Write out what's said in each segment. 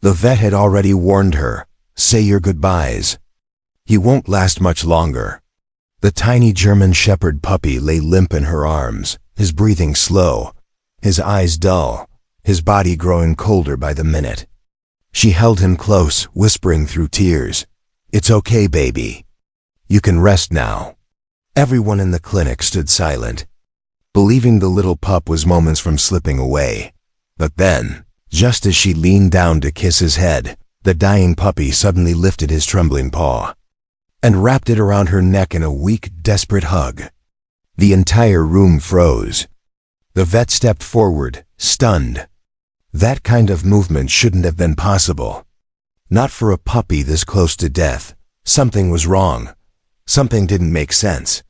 The vet had already warned her, "Say your goodbyes. He won't last much longer." The tiny German Shepherd puppy lay limp in her arms, his breathing slow, his eyes dull, his body growing colder by the minute. She held him close, whispering through tears, "It's okay, baby. You can rest now." Everyone in the clinic stood silent, believing the little pup was moments from slipping away. But then, just as she leaned down to kiss his head, the dying puppy suddenly lifted his trembling paw and wrapped it around her neck in a weak, desperate hug. The entire room froze. The vet stepped forward, stunned. That kind of movement shouldn't have been possible. Not for a puppy this close to death. Something was wrong. Something didn't make sense.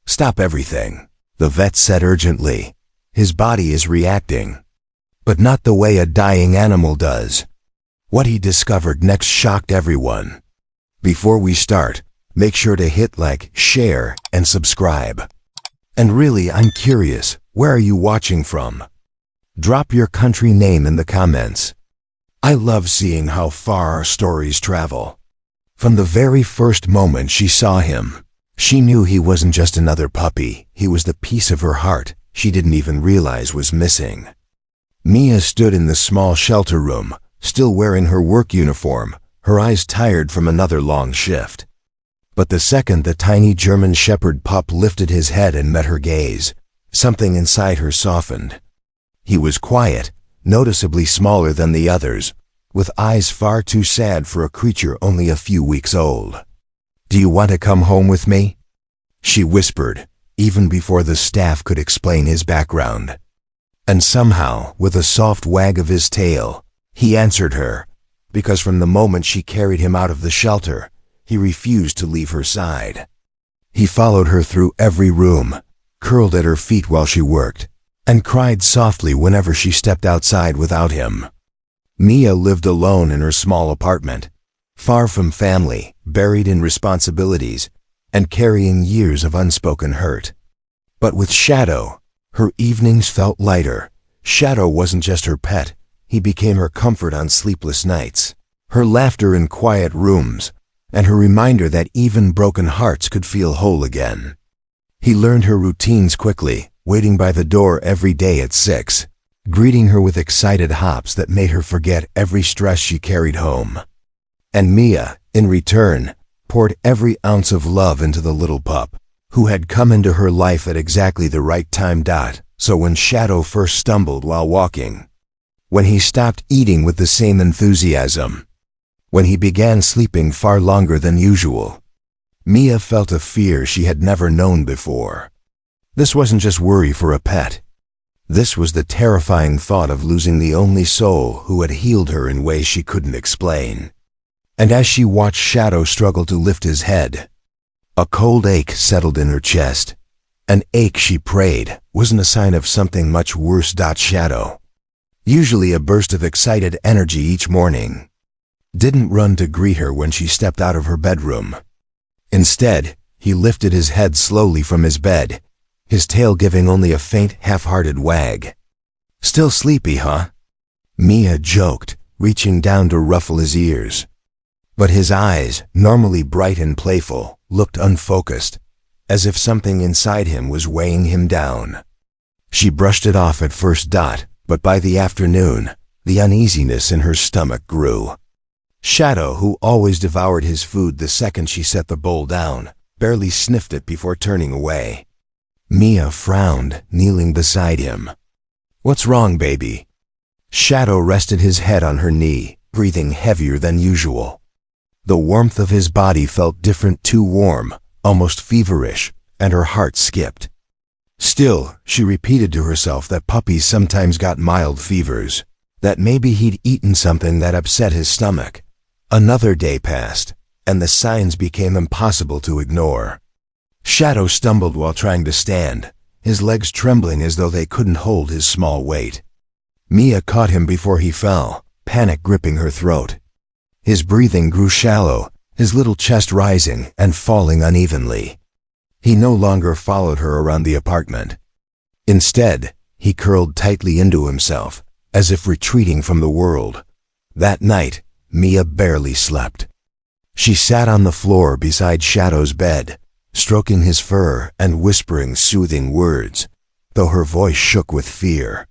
"Stop everything," the vet said urgently. "His body is reacting, but not the way a dying animal does." What he discovered next shocked everyone. Before we start, make sure to hit like, share, and subscribe. And really, I'm curious, where are you watching from? Drop your country name in the comments. I love seeing how far our stories travel. From the very first moment she saw him, she knew he wasn't just another puppy. He was the piece of her heart she didn't even realize was missing. Mia stood in the small shelter room, still wearing her work uniform, her eyes tired from another long shift. But the second the tiny German Shepherd pup lifted his head and met her gaze, something inside her softened. He was quiet, noticeably smaller than the others, with eyes far too sad for a creature only a few weeks old. "Do you want to come home with me?" she whispered, even before the staff could explain his background. And somehow, with a soft wag of his tail, he answered her, because from the moment she carried him out of the shelter, he refused to leave her side. He followed her through every room, curled at her feet while she worked, and cried softly whenever she stepped outside without him. Mia lived alone in her small apartment, far from family, buried in responsibilities, and carrying years of unspoken hurt. But with Shadow, her evenings felt lighter. Shadow wasn't just her pet, he became her comfort on sleepless nights, her laughter in quiet rooms, and her reminder that even broken hearts could feel whole again. He learned her routines quickly, waiting by the door every day at 6, greeting her with excited hops that made her forget every stress she carried home. And Mia, in return, poured every ounce of love into the little pup, who had come into her life at exactly the right time. So when Shadow first stumbled while walking, when he stopped eating with the same enthusiasm, when he began sleeping far longer than usual, Mia felt a fear she had never known before. This wasn't just worry for a pet. This was the terrifying thought of losing the only soul who had healed her in ways she couldn't explain. And as she watched Shadow struggle to lift his head, a cold ache settled in her chest. An ache she prayed wasn't a sign of something much worse. Shadow, usually a burst of excited energy each morning, didn't run to greet her when she stepped out of her bedroom. Instead, he lifted his head slowly from his bed, his tail giving only a faint, half-hearted wag. "Still sleepy, huh?" Mia joked, reaching down to ruffle his ears. But his eyes, normally bright and playful, looked unfocused, as if something inside him was weighing him down. She brushed it off at first. But by the afternoon, the uneasiness in her stomach grew. Shadow, who always devoured his food the second she set the bowl down, barely sniffed it before turning away. Mia frowned, kneeling beside him. "What's wrong, baby?" Shadow rested his head on her knee, breathing heavier than usual. The warmth of his body felt different, too warm, almost feverish, and her heart skipped. Still, she repeated to herself that puppies sometimes got mild fevers, that maybe he'd eaten something that upset his stomach. Another day passed, and the signs became impossible to ignore. Shadow stumbled while trying to stand, his legs trembling as though they couldn't hold his small weight. Mia caught him before he fell, panic gripping her throat. His breathing grew shallow, his little chest rising and falling unevenly. He no longer followed her around the apartment. Instead, he curled tightly into himself, as if retreating from the world. That night, Mia barely slept. She sat on the floor beside Shadow's bed, stroking his fur and whispering soothing words, though her voice shook with fear.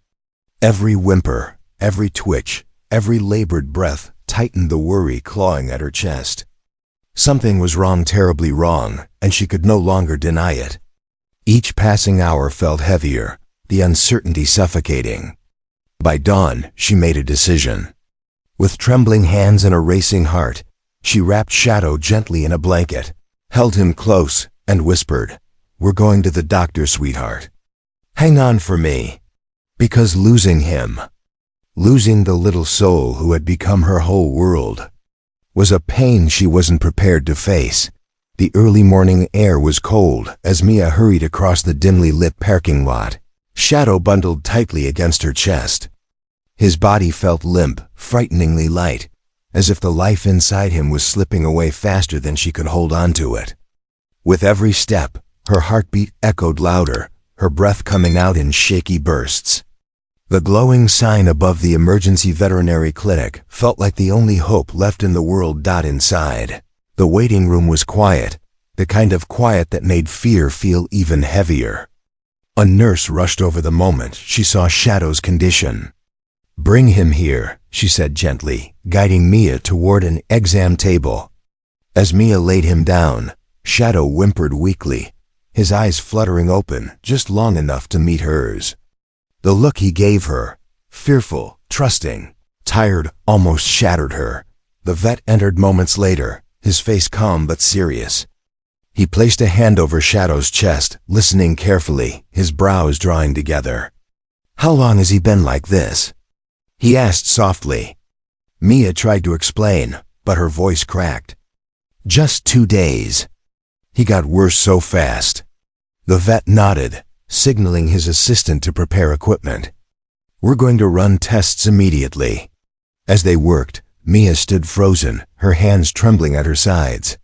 Every whimper, every twitch, every labored breath tightened the worry clawing at her chest. Something was wrong, terribly wrong, and she could no longer deny it. Each passing hour felt heavier, the uncertainty suffocating. By dawn, she made a decision. With trembling hands and a racing heart, she wrapped Shadow gently in a blanket, held him close, and whispered, "We're going to the doctor, sweetheart. Hang on for me." Because losing him, losing the little soul who had become her whole world, was a pain she wasn't prepared to face. The early morning air was cold as Mia hurried across the dimly lit parking lot, Shadow bundled tightly against her chest. His body felt limp, frighteningly light, as if the life inside him was slipping away faster than she could hold on to it. With every step, her heartbeat echoed louder, her breath coming out in shaky bursts. The glowing sign above the emergency veterinary clinic felt like the only hope left in the world. Inside, the waiting room was quiet, the kind of quiet that made fear feel even heavier. A nurse rushed over the moment she saw Shadow's condition. "Bring him here," she said gently, guiding Mia toward an exam table. As Mia laid him down, Shadow whimpered weakly, his eyes fluttering open just long enough to meet hers. The look he gave her, fearful, trusting, tired, almost shattered her. The vet entered moments later, his face calm but serious. He placed a hand over Shadow's chest, listening carefully, his brows drawing together. "How long has he been like this?" he asked softly. Mia tried to explain, but her voice cracked. "Just 2 days. He got worse so fast." The vet nodded, signaling his assistant to prepare equipment. "We're going to run tests immediately." As they worked, Mia stood frozen, her hands trembling at her sides.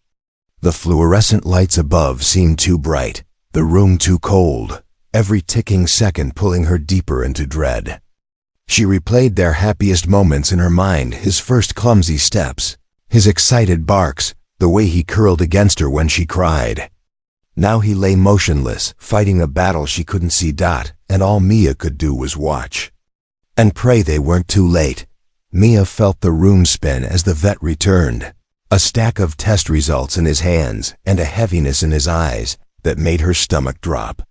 The fluorescent lights above seemed too bright, the room too cold, every ticking second pulling her deeper into dread. She replayed their happiest moments in her mind, his first clumsy steps, his excited barks, the way he curled against her when she cried. Now he lay motionless, fighting a battle she couldn't see. And all Mia could do was watch. And pray they weren't too late. Mia felt the room spin as the vet returned, a stack of test results in his hands and a heaviness in his eyes that made her stomach drop.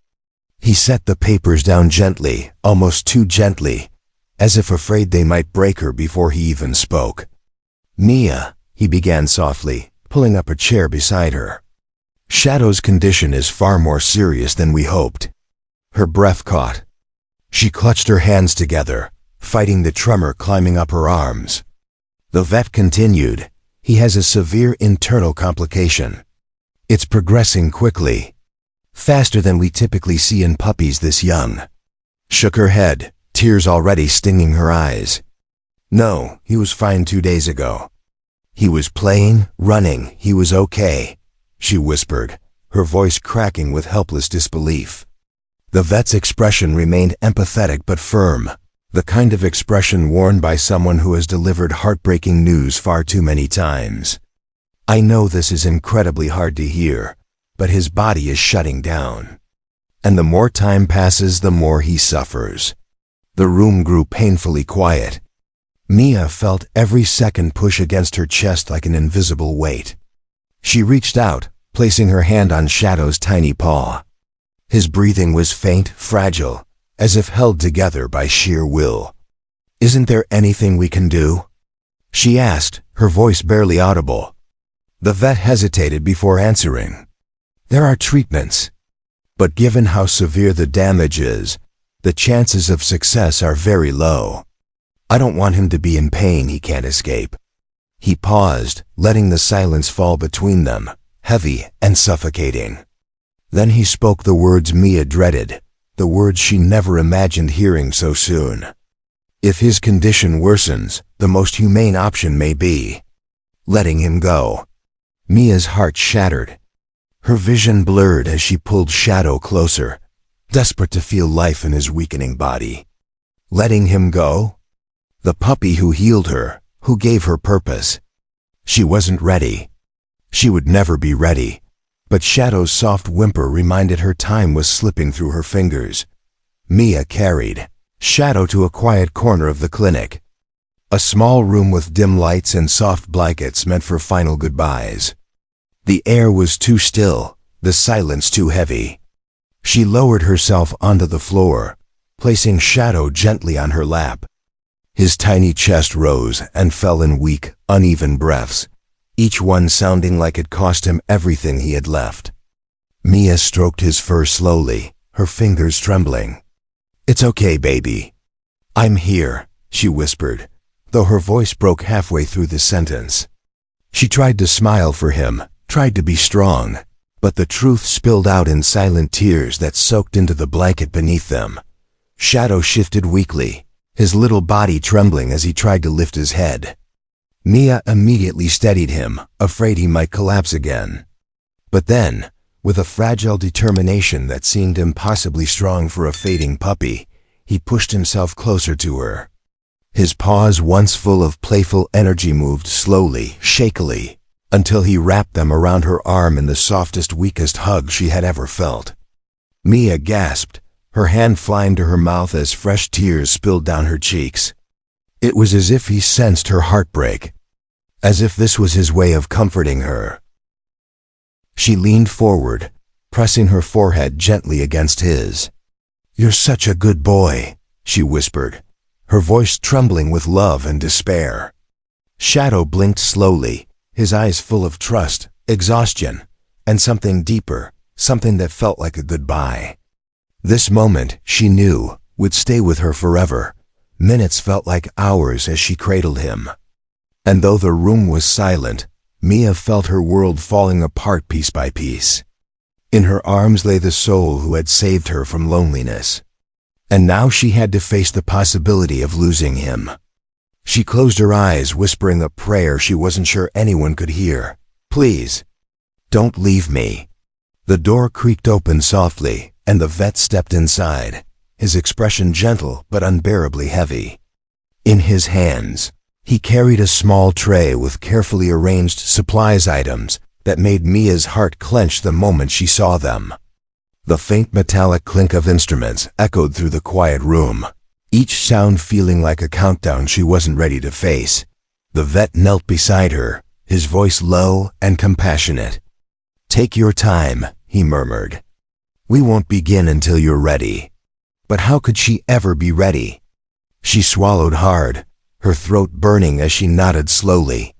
He set the papers down gently, almost too gently, as if afraid they might break her before he even spoke. "Mia," he began softly, pulling up a chair beside her. "Shadow's condition is far more serious than we hoped." Her breath caught. She clutched her hands together, fighting the tremor climbing up her arms. The vet continued, "He has a severe internal complication. It's progressing quickly, faster than we typically see in puppies this young." Shook her head, tears already stinging her eyes. "No, he was fine 2 days ago. He was playing, running, he was okay," she whispered, her voice cracking with helpless disbelief. The vet's expression remained empathetic but firm, the kind of expression worn by someone who has delivered heartbreaking news far too many times. "I know this is incredibly hard to hear, but his body is shutting down. And the more time passes, the more he suffers." The room grew painfully quiet. Mia felt every second push against her chest like an invisible weight. She reached out, placing her hand on Shadow's tiny paw. His breathing was faint, fragile, as if held together by sheer will. "Isn't there anything we can do?" she asked, her voice barely audible. The vet hesitated before answering. "There are treatments, but given how severe the damage is, the chances of success are very low. I don't want him to be in pain he can't escape." He paused, letting the silence fall between them, heavy and suffocating. Then he spoke the words Mia dreaded, the words she never imagined hearing so soon. "If his condition worsens, the most humane option may be letting him go." Mia's heart shattered. Her vision blurred as she pulled Shadow closer, desperate to feel life in his weakening body. Letting him go? The puppy who healed her, Who gave her purpose? She wasn't ready. She would never be ready. But Shadow's soft whimper reminded her time was slipping through her fingers. Mia carried Shadow to a quiet corner of the clinic. A small room with dim lights and soft blankets meant for final goodbyes. The air was too still, the silence too heavy. She lowered herself onto the floor, placing Shadow gently on her lap. His tiny chest rose and fell in weak, uneven breaths, each one sounding like it cost him everything he had left. Mia stroked his fur slowly, her fingers trembling. "It's okay, baby. I'm here," she whispered, though her voice broke halfway through the sentence. She tried to smile for him, tried to be strong, but the truth spilled out in silent tears that soaked into the blanket beneath them. Shadow shifted weakly, his little body trembling as he tried to lift his head. Mia immediately steadied him, afraid he might collapse again. But then, with a fragile determination that seemed impossibly strong for a fading puppy, he pushed himself closer to her. His paws, once full of playful energy, moved slowly, shakily, until he wrapped them around her arm in the softest, weakest hug she had ever felt. Mia gasped, her hand flying to her mouth as fresh tears spilled down her cheeks. It was as if he sensed her heartbreak, as if this was his way of comforting her. She leaned forward, pressing her forehead gently against his. "You're such a good boy," she whispered, her voice trembling with love and despair. Shadow blinked slowly, his eyes full of trust, exhaustion, and something deeper, something that felt like a goodbye. This moment, she knew, would stay with her forever. Minutes felt like hours as she cradled him. And though the room was silent, Mia felt her world falling apart piece by piece. In her arms lay the soul who had saved her from loneliness. And now she had to face the possibility of losing him. She closed her eyes, whispering a prayer she wasn't sure anyone could hear. "Please, don't leave me." The door creaked open softly, and the vet stepped inside, his expression gentle but unbearably heavy. In his hands, he carried a small tray with carefully arranged supplies items that made Mia's heart clench the moment she saw them. The faint metallic clink of instruments echoed through the quiet room, each sound feeling like a countdown she wasn't ready to face. The vet knelt beside her, his voice low and compassionate. "Take your time," he murmured. "We won't begin until you're ready." But how could she ever be ready? She swallowed hard, her throat burning as she nodded slowly.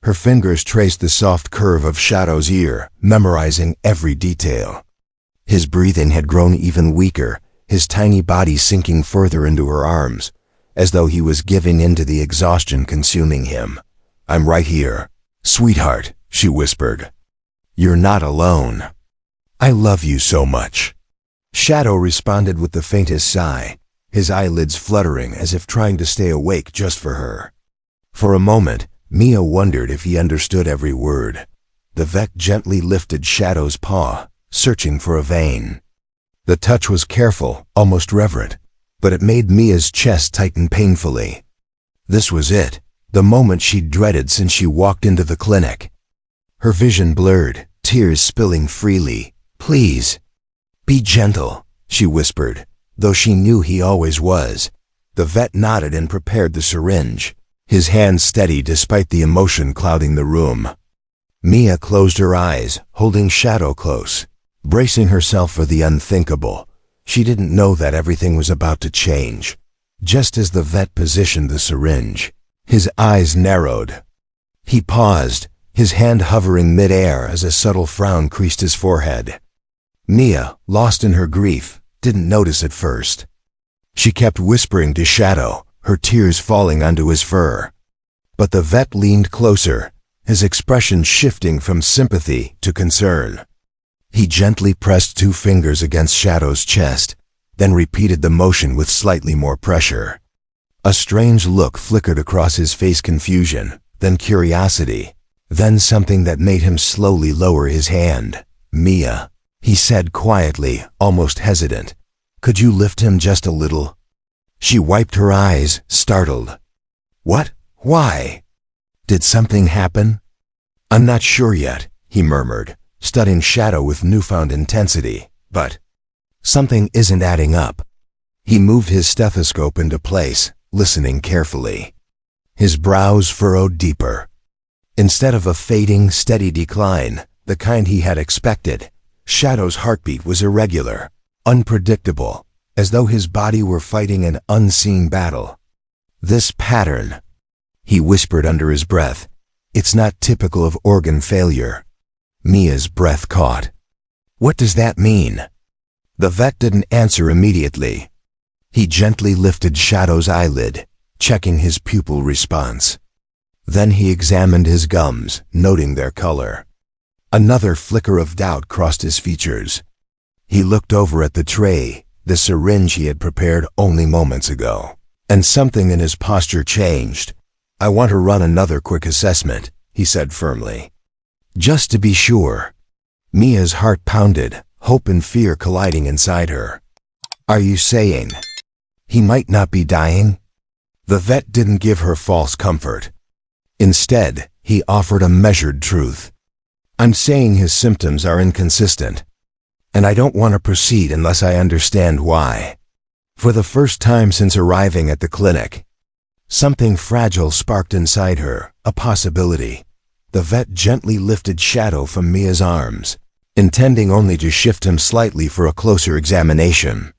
Her fingers traced the soft curve of Shadow's ear, memorizing every detail. His breathing had grown even weaker, his tiny body sinking further into her arms, as though he was giving in to the exhaustion consuming him. "I'm right here, sweetheart," she whispered. "You're not alone. I love you so much." Shadow responded with the faintest sigh, his eyelids fluttering as if trying to stay awake just for her. For a moment, Mia wondered if he understood every word. The vet gently lifted Shadow's paw, searching for a vein. The touch was careful, almost reverent, but it made Mia's chest tighten painfully. This was it, the moment she'd dreaded since she walked into the clinic. Her vision blurred, tears spilling freely. "Please, be gentle," she whispered, though she knew he always was. The vet nodded and prepared the syringe, his hand steady despite the emotion clouding the room. Mia closed her eyes, holding Shadow close, bracing herself for the unthinkable. She didn't know that everything was about to change. Just as the vet positioned the syringe, his eyes narrowed. He paused, his hand hovering mid-air as a subtle frown creased his forehead. Mia, lost in her grief, didn't notice at first. She kept whispering to Shadow, her tears falling onto his fur. But the vet leaned closer, his expression shifting from sympathy to concern. He gently pressed 2 fingers against Shadow's chest, then repeated the motion with slightly more pressure. A strange look flickered across his face, confusion, then curiosity, then something that made him slowly lower his hand. "Mia," he said quietly, almost hesitant. "Could you lift him just a little?" She wiped her eyes, startled. What Why? Did something happen? I'm not sure yet, he murmured, studying Shadow with newfound intensity, but something isn't adding up. He moved his stethoscope into place, listening carefully. His brows furrowed deeper. Instead of a fading, steady decline, the kind he had expected, Shadow's heartbeat was irregular, unpredictable, as though his body were fighting an unseen battle. This pattern, he whispered under his breath, it's not typical of organ failure. Mia's breath caught. What does that mean? The vet didn't answer immediately. He gently lifted Shadow's eyelid, checking his pupil response. Then he examined his gums, noting their color. Another flicker of doubt crossed his features. He looked over at the tray, the syringe he had prepared only moments ago, and something in his posture changed. I want to run another quick assessment, he said firmly. Just to be sure. Mia's heart pounded, hope and fear colliding inside her. Are you saying he might not be dying? The vet didn't give her false comfort. Instead, he offered a measured truth. I'm saying his symptoms are inconsistent, and I don't want to proceed unless I understand why. For the first time since arriving at the clinic, something fragile sparked inside her, a possibility. The vet gently lifted Shadow from Mia's arms, intending only to shift him slightly for a closer examination.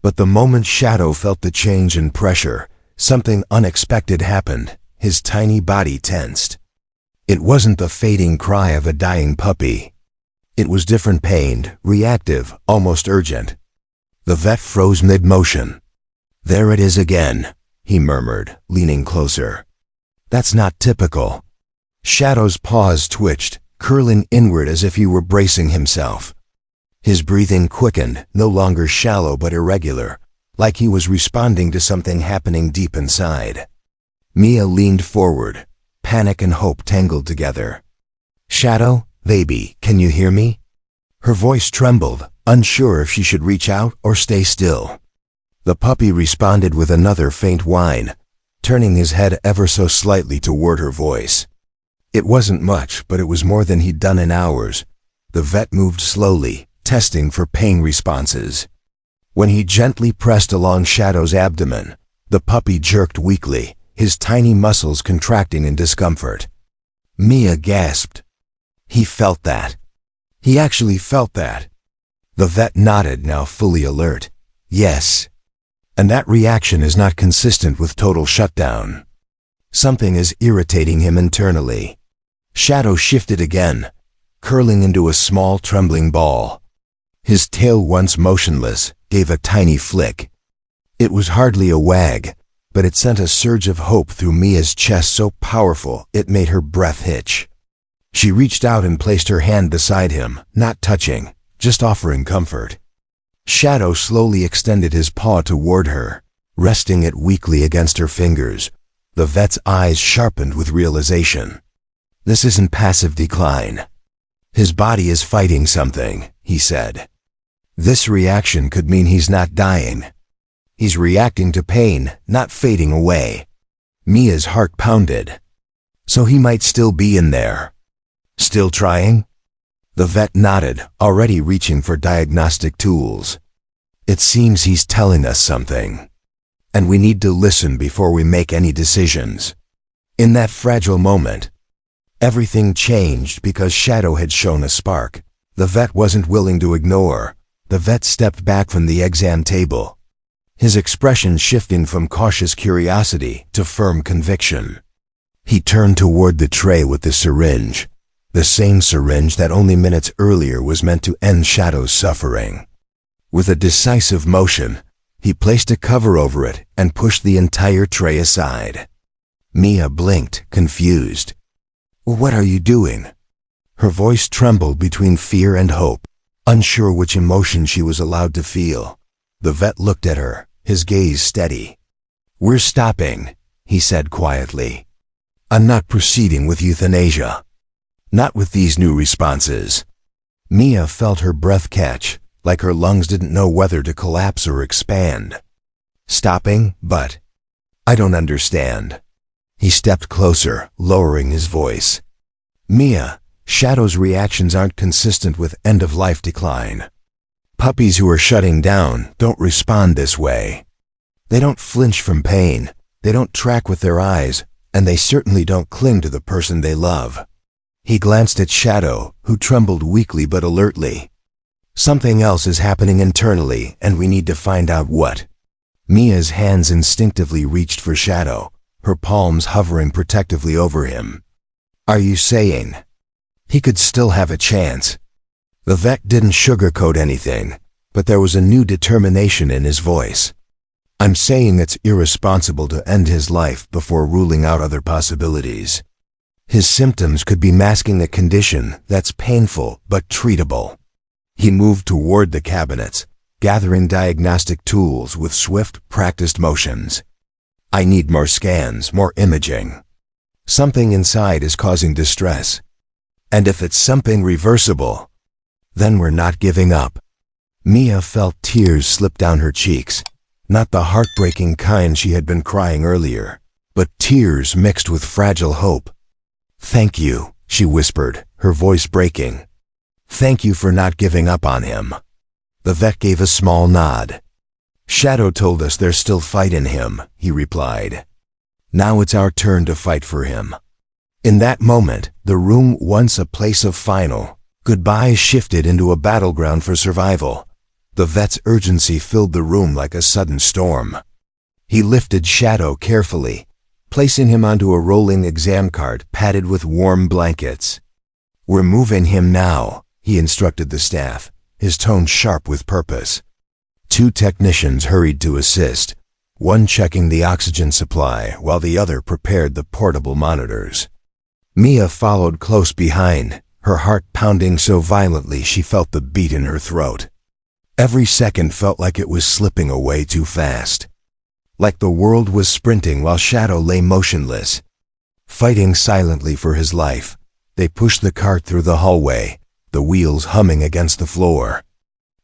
But the moment Shadow felt the change in pressure, something unexpected happened. His tiny body tensed. It wasn't the fading cry of a dying puppy. It was different, pained, reactive, almost urgent. The vet froze mid-motion. There it is again, he murmured, leaning closer. That's not typical. Shadow's paws twitched, curling inward as if he were bracing himself. His breathing quickened, no longer shallow but irregular, like he was responding to something happening deep inside. Mia leaned forward, panic and hope tangled together. Shadow, baby, can you hear me? Her voice trembled, unsure if she should reach out or stay still. The puppy responded with another faint whine, turning his head ever so slightly toward her voice. It wasn't much, but it was more than he'd done in hours. The vet moved slowly, testing for pain responses. When he gently pressed along Shadow's abdomen, the puppy jerked weakly, his tiny muscles contracting in discomfort. Mia gasped. He felt that. He actually felt that. The vet nodded, now fully alert. Yes. And that reaction is not consistent with total shutdown. Something is irritating him internally. Shadow shifted again, curling into a small trembling ball. His tail, once motionless, gave a tiny flick. It was hardly a wag, but it sent a surge of hope through Mia's chest so powerful it made her breath hitch. She reached out and placed her hand beside him, not touching, just offering comfort. Shadow slowly extended his paw toward her, resting it weakly against her fingers. The vet's eyes sharpened with realization. This isn't passive decline. His body is fighting something, he said. This reaction could mean he's not dying. He's reacting to pain, not fading away. Mia's heart pounded. So he might still be in there. Still trying? The vet nodded, already reaching for diagnostic tools. It seems he's telling us something. And we need to listen before we make any decisions. In that fragile moment, everything changed because Shadow had shown a spark. The vet wasn't willing to ignore. The vet stepped back from the exam table, his expression shifting from cautious curiosity to firm conviction. He turned toward the tray with the syringe, the same syringe that only minutes earlier was meant to end Shadow's suffering. With a decisive motion, he placed a cover over it and pushed the entire tray aside. Mia blinked, confused. What are you doing? Her voice trembled between fear and hope, unsure which emotion she was allowed to feel. The vet looked at her, his gaze steady. We're stopping, he said quietly. I'm not proceeding with euthanasia. Not with these new responses. Mia felt her breath catch, like her lungs didn't know whether to collapse or expand. Stopping, but I don't understand. He stepped closer, lowering his voice. Mia, Shadow's reactions aren't consistent with end-of-life decline. Puppies who are shutting down don't respond this way. They don't flinch from pain, they don't track with their eyes, and they certainly don't cling to the person they love. He glanced at Shadow, who trembled weakly but alertly. Something else is happening internally, and we need to find out what. Mia's hands instinctively reached for Shadow, her palms hovering protectively over him. Are you saying he could still have a chance? The vet didn't sugarcoat anything, but there was a new determination in his voice. I'm saying it's irresponsible to end his life before ruling out other possibilities. His symptoms could be masking a condition that's painful but treatable. He moved toward the cabinets, gathering diagnostic tools with swift, practiced motions. I need more scans, more imaging. Something inside is causing distress. And if it's something reversible, then we're not giving up. Mia felt tears slip down her cheeks, not the heartbreaking kind she had been crying earlier, but tears mixed with fragile hope. Thank you, she whispered, her voice breaking. Thank you for not giving up on him. The vet gave a small nod. Shadow told us there's still fight in him, he replied. Now it's our turn to fight for him. In that moment, the room, once a place of final goodbyes, shifted into a battleground for survival. The vet's urgency filled the room like a sudden storm. He lifted Shadow carefully, placing him onto a rolling exam cart padded with warm blankets. We're moving him now, he instructed the staff, his tone sharp with purpose. 2 technicians hurried to assist, one checking the oxygen supply while the other prepared the portable monitors. Mia followed close behind, her heart pounding so violently she felt the beat in her throat. Every second felt like it was slipping away too fast. Like the world was sprinting while Shadow lay motionless. Fighting silently for his life, they pushed the cart through the hallway, the wheels humming against the floor.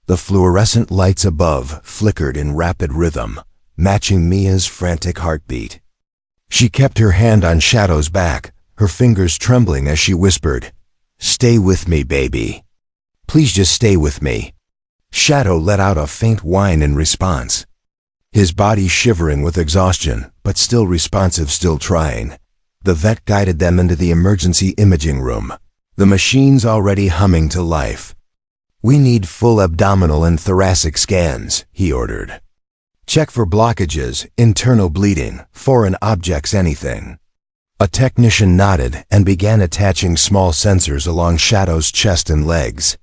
The fluorescent lights above flickered in rapid rhythm, matching Mia's frantic heartbeat. She kept her hand on Shadow's back, her fingers trembling as she whispered, "Stay with me, baby. Please just stay with me." Shadow let out a faint whine in response. His body shivering with exhaustion, but still responsive, still trying. The vet guided them into the emergency imaging room, the machines already humming to life. We need full abdominal and thoracic scans, he ordered. Check for blockages, internal bleeding, foreign objects, anything. A technician nodded and began attaching small sensors along Shadow's chest and legs.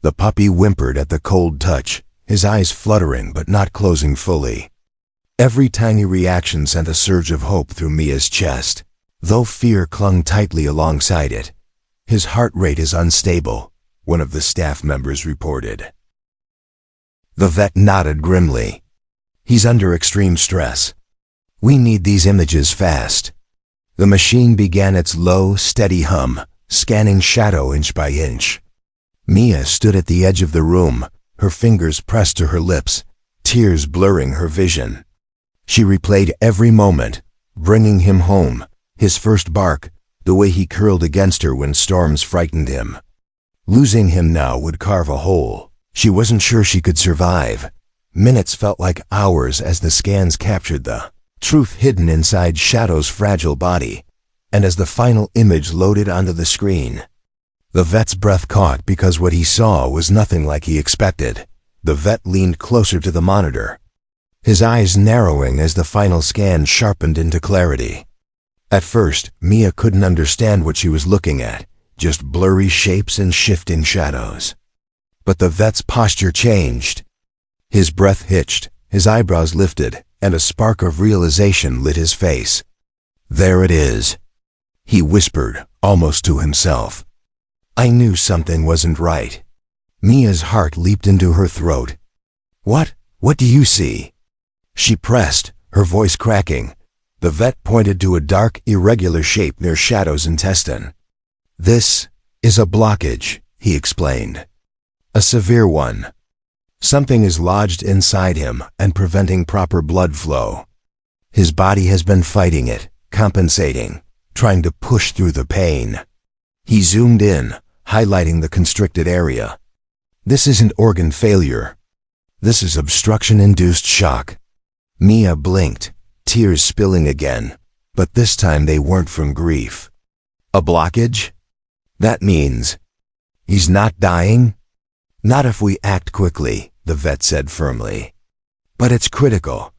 The puppy whimpered at the cold touch, his eyes fluttering but not closing fully. Every tiny reaction sent a surge of hope through Mia's chest, though fear clung tightly alongside it. His heart rate is unstable, one of the staff members reported. The vet nodded grimly. He's under extreme stress. We need these images fast. The machine began its low, steady hum, scanning Shadow inch by inch. Mia stood at the edge of the room, her fingers pressed to her lips, tears blurring her vision. She replayed every moment, bringing him home, his first bark, the way he curled against her when storms frightened him. Losing him now would carve a hole. She wasn't sure she could survive. Minutes felt like hours as the scans captured the truth hidden inside Shadow's fragile body, and as the final image loaded onto the screen, the vet's breath caught because what he saw was nothing like he expected. The vet leaned closer to the monitor, his eyes narrowing as the final scan sharpened into clarity. At first, Mia couldn't understand what she was looking at, just blurry shapes and shifting shadows. But the vet's posture changed. His breath hitched, his eyebrows lifted, and a spark of realization lit his face. There it is, he whispered, almost to himself. I knew something wasn't right. Mia's heart leaped into her throat. What do you see? She pressed, her voice cracking. The vet pointed to a dark, irregular shape near Shadow's intestine. This is a blockage, he explained. A severe one. Something is lodged inside him and preventing proper blood flow. His body has been fighting it, compensating, trying to push through the pain. He zoomed in, highlighting the constricted area. This isn't organ failure. This is obstruction-induced shock. Mia blinked, tears spilling again, but this time they weren't from grief. A blockage? That means he's not dying? Not if we act quickly, the vet said firmly. But it's critical.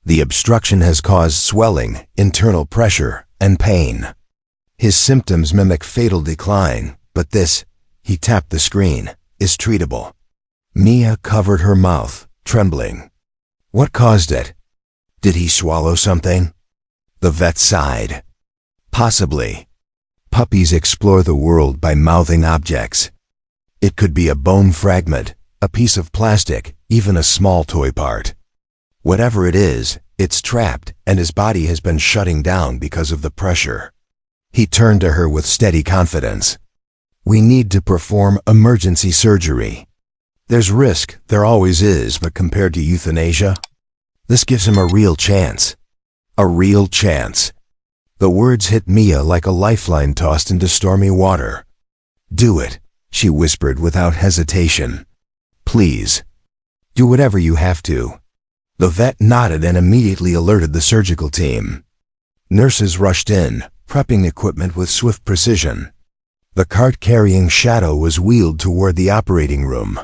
The obstruction has caused swelling, internal pressure, and pain. His symptoms mimic fatal decline, but this, he tapped the screen, is treatable. Mia covered her mouth, trembling. What caused it? Did he swallow something? The vet sighed. Possibly. Puppies explore the world by mouthing objects. It could be a bone fragment, a piece of plastic, even a small toy part. Whatever it is, it's trapped, and his body has been shutting down because of the pressure. He turned to her with steady confidence. We need to perform emergency surgery. There's risk, there always is, but compared to euthanasia, this gives him a real chance. A real chance. The words hit Mia like a lifeline tossed into stormy water. Do it, she whispered without hesitation. Please. Do whatever you have to. The vet nodded and immediately alerted the surgical team. Nurses rushed in, prepping equipment with swift precision. The cart carrying Shadow was wheeled toward the operating room.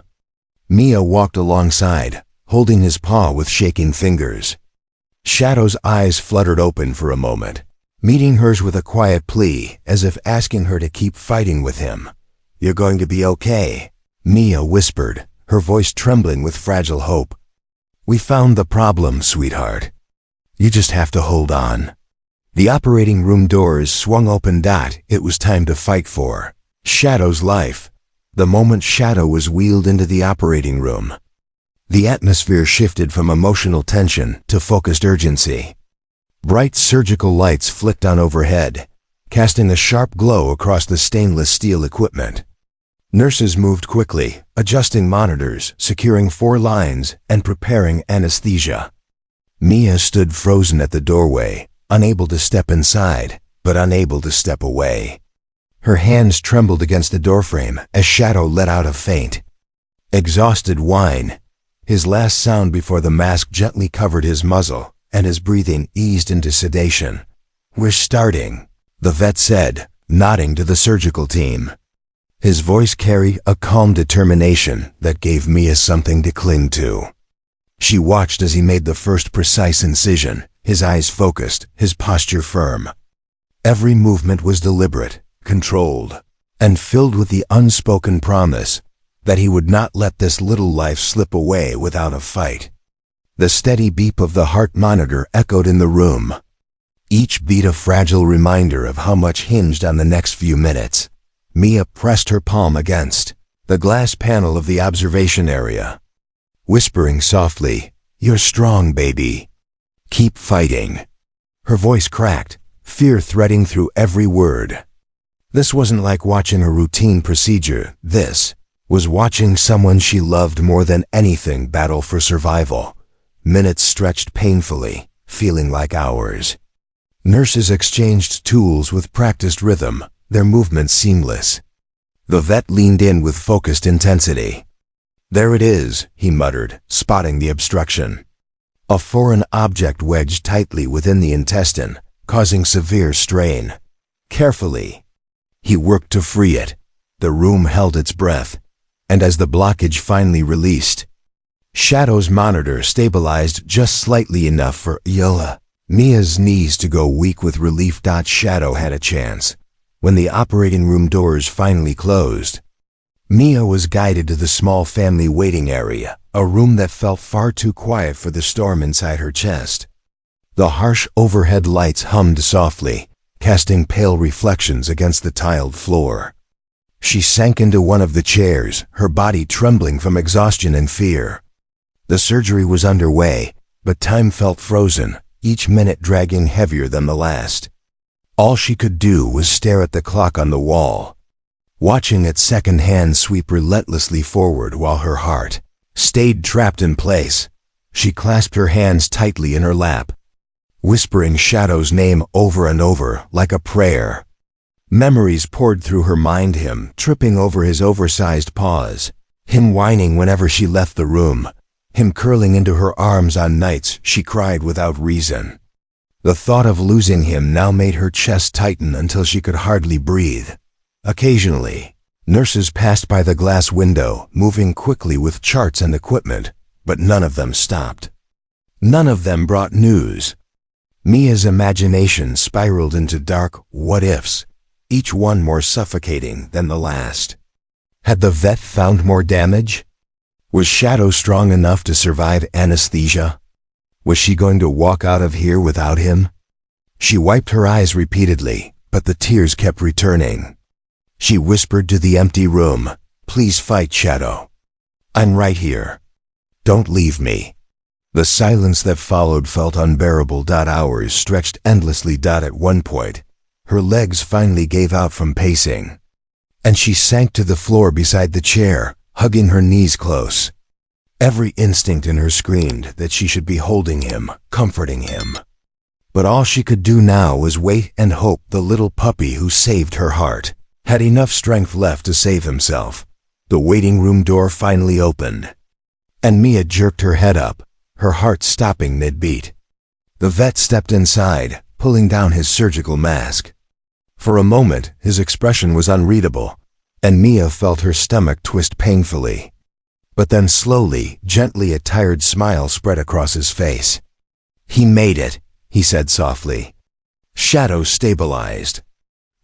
Mia walked alongside, holding his paw with shaking fingers. Shadow's eyes fluttered open for a moment, meeting hers with a quiet plea, as if asking her to keep fighting with him. You're going to be okay, Mia whispered, her voice trembling with fragile hope. We found the problem, sweetheart. You just have to hold on. The operating room doors swung open. It was time to fight for Shadow's life. The moment Shadow was wheeled into the operating room, the atmosphere shifted from emotional tension to focused urgency. Bright surgical lights flicked on overhead, casting a sharp glow across the stainless steel equipment. Nurses moved quickly, adjusting monitors, securing 4 lines, and preparing anesthesia. Mia stood frozen at the doorway, unable to step inside, but unable to step away. Her hands trembled against the doorframe as Shadow let out a faint, exhausted whine, his last sound before the mask gently covered his muzzle and his breathing eased into sedation. We're starting, the vet said, nodding to the surgical team. His voice carried a calm determination that gave Mia something to cling to. She watched as he made the first precise incision, his eyes focused, his posture firm. Every movement was deliberate, controlled, and filled with the unspoken promise that he would not let this little life slip away without a fight. The steady beep of the heart monitor echoed in the room, each beat a fragile reminder of how much hinged on the next few minutes. Mia pressed her palm against the glass panel of the observation area, whispering softly, "You're strong, baby. Keep fighting." Her voice cracked, fear threading through every word. This wasn't like watching a routine procedure. This was watching someone she loved more than anything battle for survival. Minutes stretched painfully, feeling like hours. Nurses exchanged tools with practiced rhythm, their movements seamless. The vet leaned in with focused intensity. There it is, he muttered, spotting the obstruction. A foreign object wedged tightly within the intestine, causing severe strain. Carefully, he worked to free it. The room held its breath, and as the blockage finally released, Shadow's monitor stabilized just slightly enough for Mia's knees to go weak with relief. Shadow had a chance. When the operating room doors finally closed, Mia was guided to the small family waiting area, a room that felt far too quiet for the storm inside her chest. The harsh overhead lights hummed softly, casting pale reflections against the tiled floor. She sank into one of the chairs, her body trembling from exhaustion and fear. The surgery was underway, but time felt frozen, each minute dragging heavier than the last. All she could do was stare at the clock on the wall, watching its second hand sweep relentlessly forward while her heart stayed trapped in place. She clasped her hands tightly in her lap. whispering Shadow's name over and over like a prayer. Memories poured through her mind, him tripping over his oversized paws, him whining whenever she left the room, him curling into her arms on nights she cried without reason. The thought of losing him now made her chest tighten until she could hardly breathe. Occasionally, nurses passed by the glass window, moving quickly with charts and equipment, but none of them stopped. None of them brought news. Mia's imagination spiraled into dark what-ifs, each one more suffocating than the last. Had the vet found more damage? Was Shadow strong enough to survive anesthesia? Was she going to walk out of here without him? She wiped her eyes repeatedly, but the tears kept returning. She whispered to the empty room, "Please fight, Shadow. I'm right here. Don't leave me." The silence that followed felt unbearable. Hours stretched endlessly. At one point, her legs finally gave out from pacing, and she sank to the floor beside the chair, hugging her knees close. Every instinct in her screamed that she should be holding him, comforting him. But all she could do now was wait and hope the little puppy who saved her heart had enough strength left to save himself. The waiting room door finally opened, and Mia jerked her head up, her heart stopping mid-beat. The vet stepped inside, pulling down his surgical mask. For a moment, his expression was unreadable, and Mia felt her stomach twist painfully. But then slowly, gently, a tired smile spread across his face. "He made it," he said softly. Shadow stabilized.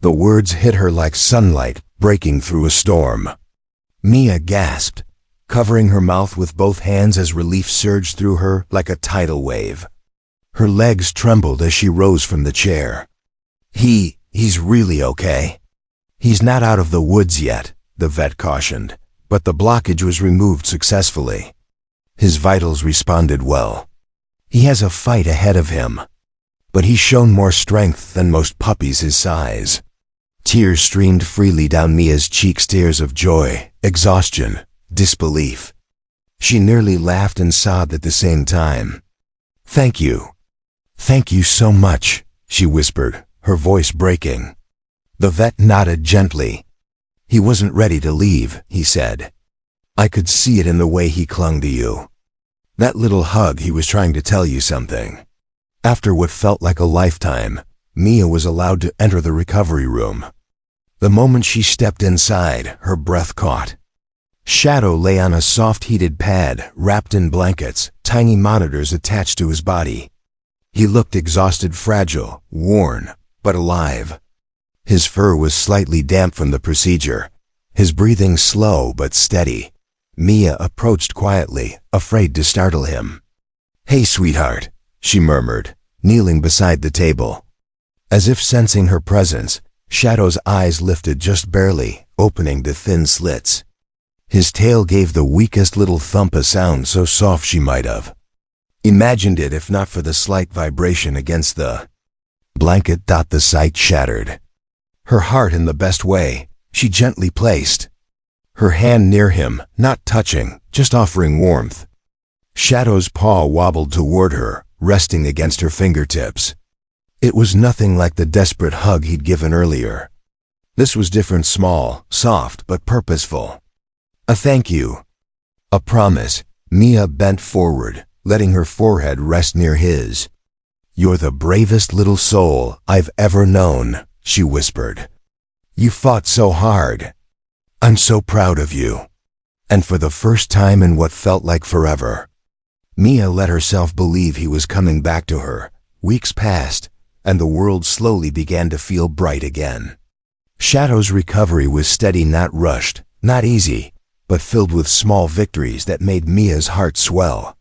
The words hit her like sunlight breaking through a storm. Mia gasped, covering her mouth with both hands as relief surged through her like a tidal wave. Her legs trembled as she rose from the chair. He's really okay. He's not out of the woods yet," the vet cautioned, but the blockage was removed successfully. His vitals responded well. He has a fight ahead of him, but he's shown more strength than most puppies his size. Tears streamed freely down Mia's cheeks, tears of joy, exhaustion, disbelief. She nearly laughed and sobbed at the same time. "Thank you. Thank you so much," she whispered, her voice breaking. The vet nodded gently. "He wasn't ready to leave," he said. "I could see it in the way he clung to you. That little hug, he was trying to tell you something." After what felt like a lifetime, Mia was allowed to enter the recovery room. The moment she stepped inside, her breath caught. Shadow lay on a soft heated pad, wrapped in blankets, tiny monitors attached to his body. He looked exhausted, fragile, worn, but alive. His fur was slightly damp from the procedure, his breathing slow but steady. Mia approached quietly, afraid to startle him. "Hey, sweetheart," she murmured, kneeling beside the table. As if sensing her presence, Shadow's eyes lifted just barely, opening to thin slits. His tail gave the weakest little thump, a sound so soft she might have imagined it if not for the slight vibration against the blanket. The sight shattered her heart in the best way. She gently placed her hand near him, not touching, just offering warmth. Shadow's paw wobbled toward her, resting against her fingertips. It was nothing like the desperate hug he'd given earlier. This was different, small, soft, but purposeful. A thank you. A promise. Mia bent forward, letting her forehead rest near his. "You're the bravest little soul I've ever known," she whispered. "You fought so hard. I'm so proud of you." And for the first time in what felt like forever, Mia let herself believe he was coming back to her. Weeks passed, and the world slowly began to feel bright again. Shadow's recovery was steady, not rushed, not easy, but filled with small victories that made Mia's heart swell.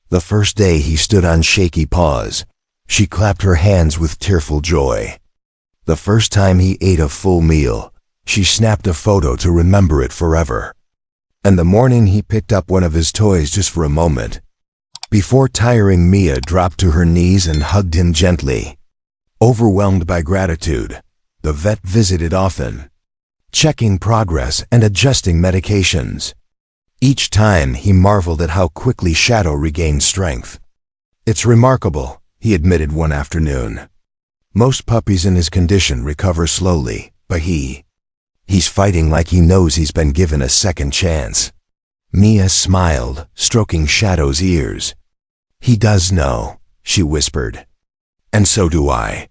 The first day he stood on shaky paws, she clapped her hands with tearful joy. The first time he ate a full meal, she snapped a photo to remember it forever. And the morning he picked up one of his toys just for a moment, before tiring, Mia dropped to her knees and hugged him gently. Overwhelmed by gratitude, the vet visited often, checking progress and adjusting medications. Each time he marveled at how quickly Shadow regained strength. "It's remarkable," he admitted one afternoon. Most puppies in his condition recover slowly, but he's fighting like he knows he's been given a second chance. Mia smiled, stroking Shadow's ears. He does know, she whispered. And so do I.